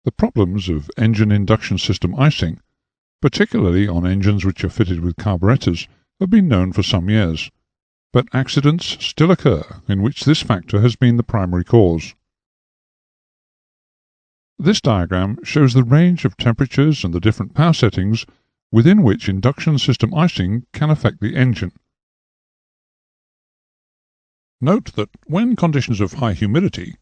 The problems of engine induction system icing, particularly on engines which are fitted with carburetors, have been known for some years, but accidents still occur in which this factor has been the primary cause. This diagram shows the range of temperatures and the different power settings within which induction system icing can affect the engine. Note that when conditions of high humidity,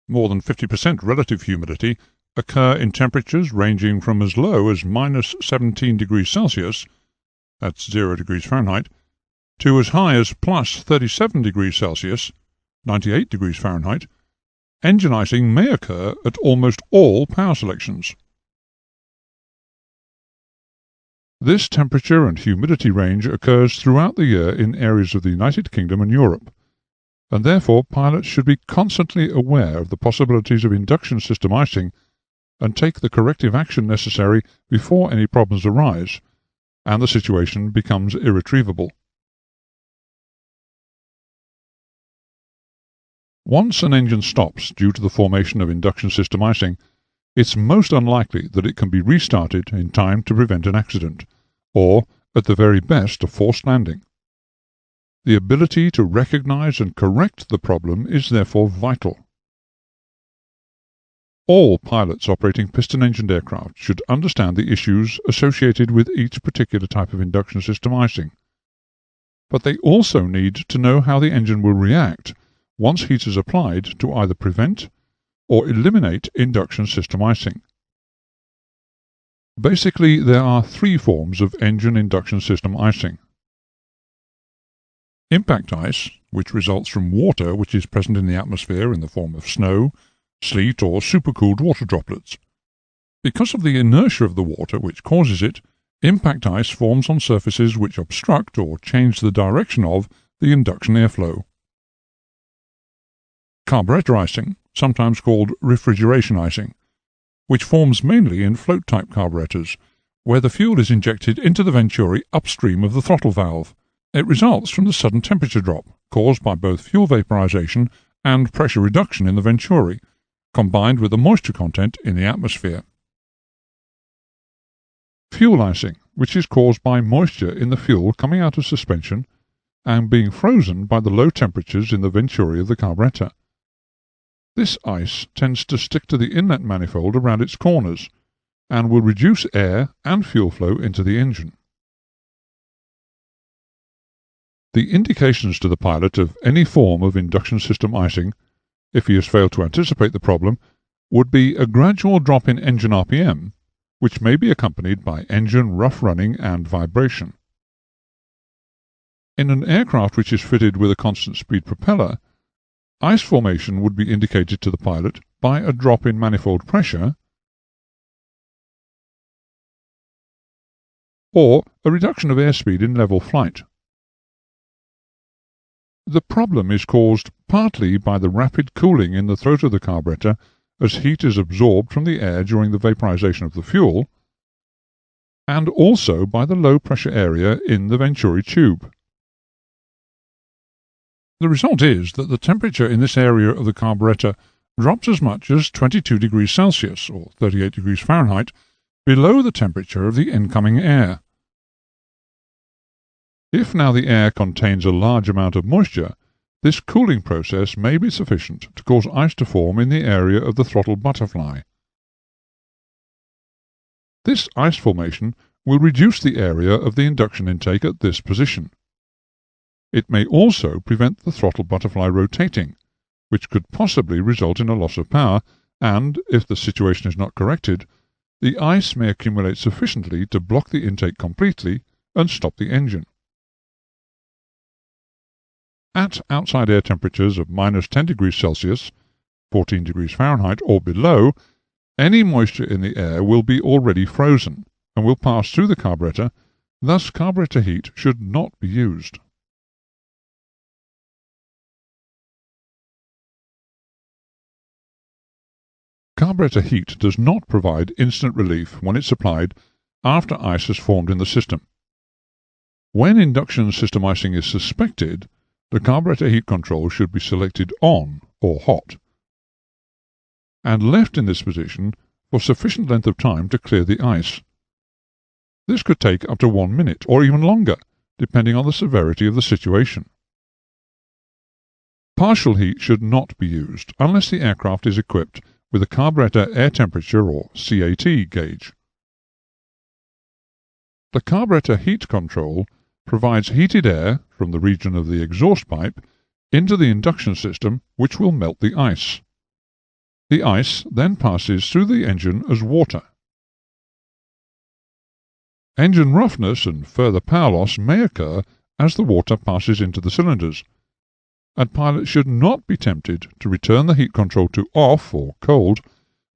more than 50% relative humidity, occur in temperatures ranging from as low as minus 17 degrees Celsius, that's 0 degrees Fahrenheit, to as high as plus 37 degrees Celsius, 98 degrees Fahrenheit, engine icing may occur at almost all power selections. This temperature and humidity range occurs throughout the year in areas of the United Kingdom and Europe, and therefore pilots should be constantly aware of the possibilities of induction system icing and take the corrective action necessary before any problems arise and the situation becomes irretrievable. Once an engine stops due to the formation of induction system icing, it's most unlikely that it can be restarted in time to prevent an accident, or, at the very best, a forced landing. The ability to recognize and correct the problem is therefore vital. All pilots operating piston-engined aircraft should understand the issues associated with each particular type of induction system icing, but they also need to know how the engine will react once heat is applied to either prevent or eliminate induction system icing. Basically, there are three forms of engine induction system icing. Impact ice, which results from water which is present in the atmosphere in the form of snow, sleet, or supercooled water droplets. Because of the inertia of the water which causes it, impact ice forms on surfaces which obstruct or change the direction of the induction airflow. Carburetor icing, sometimes called refrigeration icing, which forms mainly in float-type carburetors, where the fuel is injected into the venturi upstream of the throttle valve. It results from the sudden temperature drop caused by both fuel vaporization and pressure reduction in the venturi, combined with the moisture content in the atmosphere. Fuel icing, which is caused by moisture in the fuel coming out of suspension and being frozen by the low temperatures in the venturi of the carburetor. This ice tends to stick to the inlet manifold around its corners and will reduce air and fuel flow into the engine. The indications to the pilot of any form of induction system icing, if he has failed to anticipate the problem, would be a gradual drop in engine RPM, which may be accompanied by engine rough running and vibration. In an aircraft which is fitted with a constant speed propeller, ice formation would be indicated to the pilot by a drop in manifold pressure or a reduction of airspeed in level flight. The problem is caused partly by the rapid cooling in the throat of the carburetor as heat is absorbed from the air during the vaporization of the fuel, and also by the low pressure area in the venturi tube. The result is that the temperature in this area of the carburetor drops as much as 22 degrees Celsius, or 38 degrees Fahrenheit, below the temperature of the incoming air. If now the air contains a large amount of moisture, this cooling process may be sufficient to cause ice to form in the area of the throttle butterfly. This ice formation will reduce the area of the induction intake at this position. It may also prevent the throttle butterfly rotating, which could possibly result in a loss of power, and, if the situation is not corrected, the ice may accumulate sufficiently to block the intake completely and stop the engine. At outside air temperatures of minus 10 degrees Celsius, 14 degrees Fahrenheit, or below, any moisture in the air will be already frozen and will pass through the carburetor, thus carburetor heat should not be used. Carburetor heat does not provide instant relief when it's applied after ice has formed in the system. When induction system icing is suspected, the carburetor heat control should be selected on or hot, and left in this position for sufficient length of time to clear the ice. This could take up to 1 minute, or even longer, depending on the severity of the situation. Partial heat should not be used unless the aircraft is equipped with a carburetor air temperature or CAT gauge. The carburetor heat control provides heated air from the region of the exhaust pipe into the induction system, which will melt the ice. The ice then passes through the engine as water. Engine roughness and further power loss may occur as the water passes into the cylinders, and pilots should not be tempted to return the heat control to off or cold,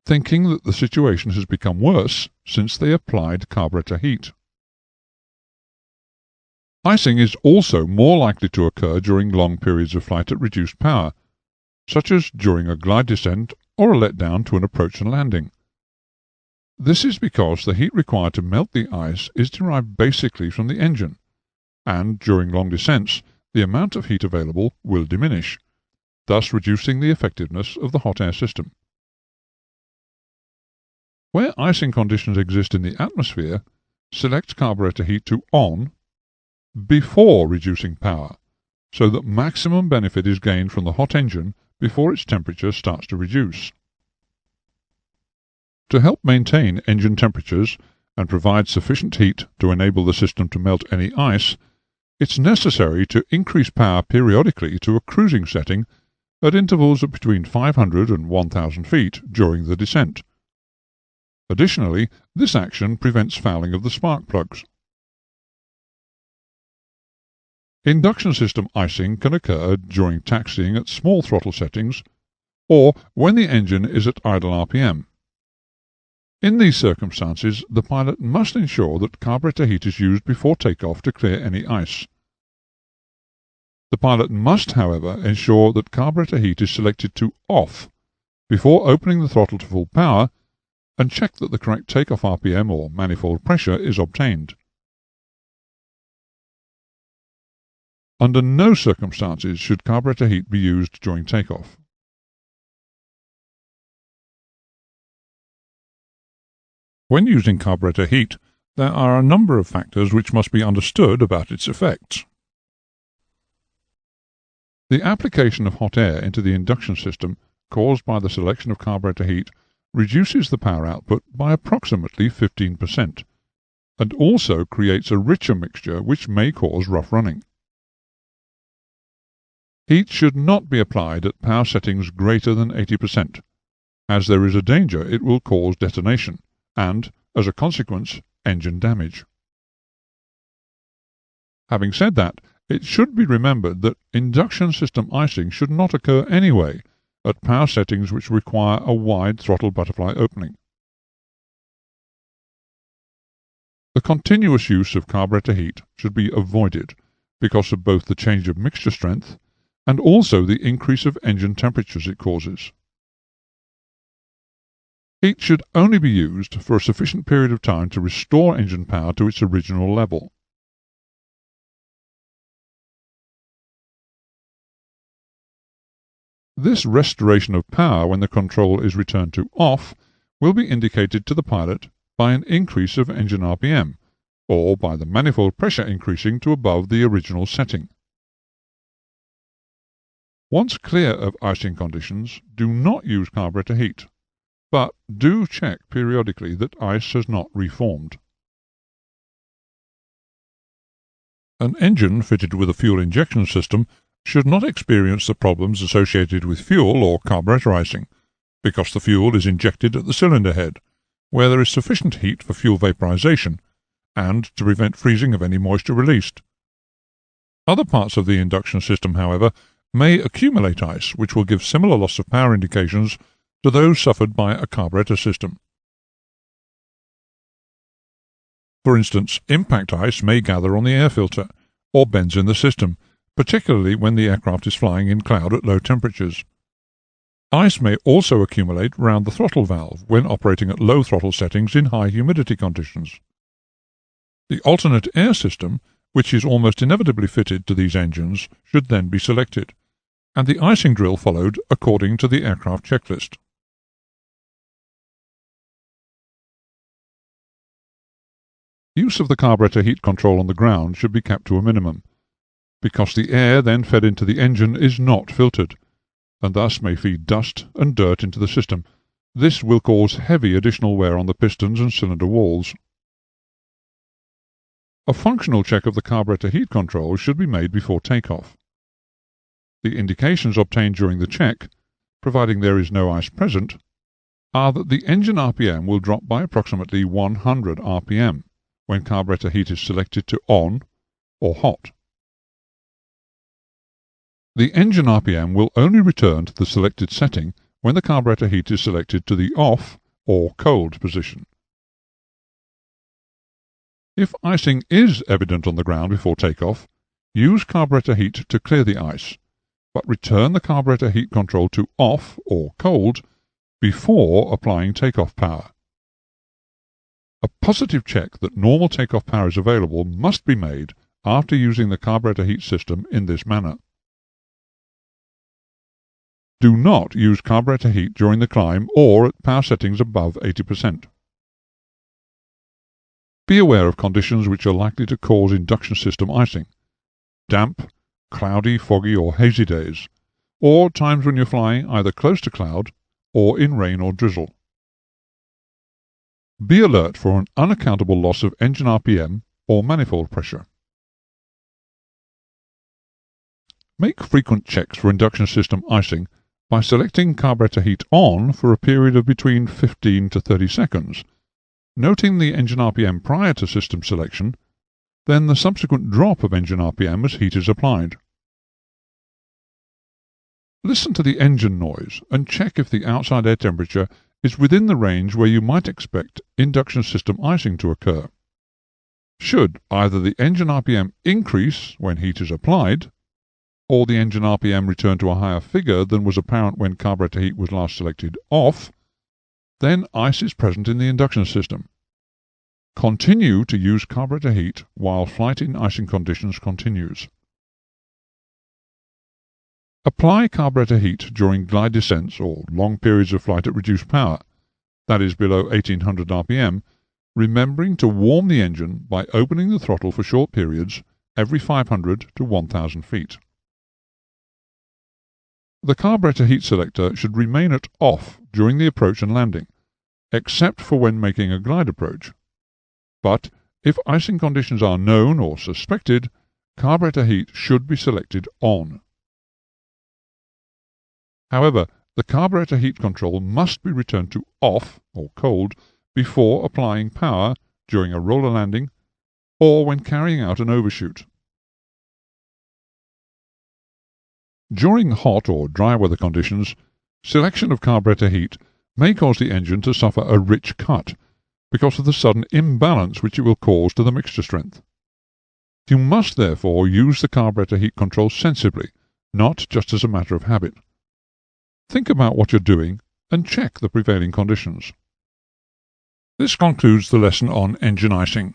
thinking that the situation has become worse since they applied carburetor heat. Icing is also more likely to occur during long periods of flight at reduced power, such as during a glide descent or a letdown to an approach and landing. This is because the heat required to melt the ice is derived basically from the engine, and during long descents the amount of heat available will diminish, thus reducing the effectiveness of the hot air system. Where icing conditions exist in the atmosphere, select carburetor heat to on before reducing power, so that maximum benefit is gained from the hot engine before its temperature starts to reduce. To help maintain engine temperatures and provide sufficient heat to enable the system to melt any ice, it's necessary to increase power periodically to a cruising setting at intervals of between 500 and 1,000 feet during the descent. Additionally, this action prevents fouling of the spark plugs. Induction system icing can occur during taxiing at small throttle settings or when the engine is at idle RPM. In these circumstances, the pilot must ensure that carburetor heat is used before takeoff to clear any ice. The pilot must, however, ensure that carburetor heat is selected to off before opening the throttle to full power, and check that the correct takeoff RPM or manifold pressure is obtained. Under no circumstances should carburetor heat be used during takeoff. When using carburetor heat, there are a number of factors which must be understood about its effects. The application of hot air into the induction system caused by the selection of carburetor heat reduces the power output by approximately 15%, and also creates a richer mixture which may cause rough running. Heat should not be applied at power settings greater than 80%, as there is a danger it will cause detonation, and, as a consequence, engine damage. Having said that, it should be remembered that induction system icing should not occur anyway at power settings which require a wide throttle butterfly opening. The continuous use of carburetor heat should be avoided because of both the change of mixture strength and also the increase of engine temperatures it causes. Heat should only be used for a sufficient period of time to restore engine power to its original level. This restoration of power when the control is returned to off will be indicated to the pilot by an increase of engine RPM, or by the manifold pressure increasing to above the original setting. Once clear of icing conditions, do not use carburetor heat, but do check periodically that ice has not reformed. An engine fitted with a fuel injection system should not experience the problems associated with fuel or carburetor icing, because the fuel is injected at the cylinder head, where there is sufficient heat for fuel vaporization, and to prevent freezing of any moisture released. Other parts of the induction system, however, may accumulate ice, which will give similar loss of power indications to those suffered by a carburetor system. For instance, impact ice may gather on the air filter, or bends in the system, particularly when the aircraft is flying in cloud at low temperatures. Ice may also accumulate round the throttle valve when operating at low throttle settings in high humidity conditions. The alternate air system, which is almost inevitably fitted to these engines, should then be selected, and the icing drill followed according to the aircraft checklist. Use of the carburetor heat control on the ground should be kept to a minimum, because the air then fed into the engine is not filtered, and thus may feed dust and dirt into the system. This will cause heavy additional wear on the pistons and cylinder walls. A functional check of the carburetor heat control should be made before takeoff. The indications obtained during the check, providing there is no ice present, are that the engine RPM will drop by approximately 100 RPM when carburetor heat is selected to on or hot. The engine RPM will only return to the selected setting when the carburetor heat is selected to the off or cold position. If icing is evident on the ground before takeoff, use carburetor heat to clear the ice, but return the carburetor heat control to off or cold before applying takeoff power. A positive check that normal takeoff power is available must be made after using the carburetor heat system in this manner. Do not use carburetor heat during the climb or at power settings above 80%. Be aware of conditions which are likely to cause induction system icing: damp, cloudy, foggy or hazy days, or times when you're flying either close to cloud or in rain or drizzle. Be alert for an unaccountable loss of engine RPM or manifold pressure. Make frequent checks for induction system icing by selecting carburetor heat on for a period of between 15 to 30 seconds, noting the engine RPM prior to system selection, then the subsequent drop of engine RPM as heat is applied. Listen to the engine noise and check if the outside air temperature is within the range where you might expect induction system icing to occur. Should either the engine RPM increase when heat is applied, or the engine RPM return to a higher figure than was apparent when carburetor heat was last selected off, then ice is present in the induction system. Continue to use carburetor heat while flight in icing conditions continues. Apply carburetor heat during glide descents or long periods of flight at reduced power, that is below 1800 RPM, remembering to warm the engine by opening the throttle for short periods every 500 to 1000 feet. The carburetor heat selector should remain at off during the approach and landing, except for when making a glide approach. But if icing conditions are known or suspected, carburetor heat should be selected on. However, the carburetor heat control must be returned to off or cold before applying power during a roller landing or when carrying out an overshoot. During hot or dry weather conditions, selection of carburetor heat may cause the engine to suffer a rich cut because of the sudden imbalance which it will cause to the mixture strength. You must therefore use the carburetor heat control sensibly, not just as a matter of habit. Think about what you're doing and check the prevailing conditions. This concludes the lesson on engine icing.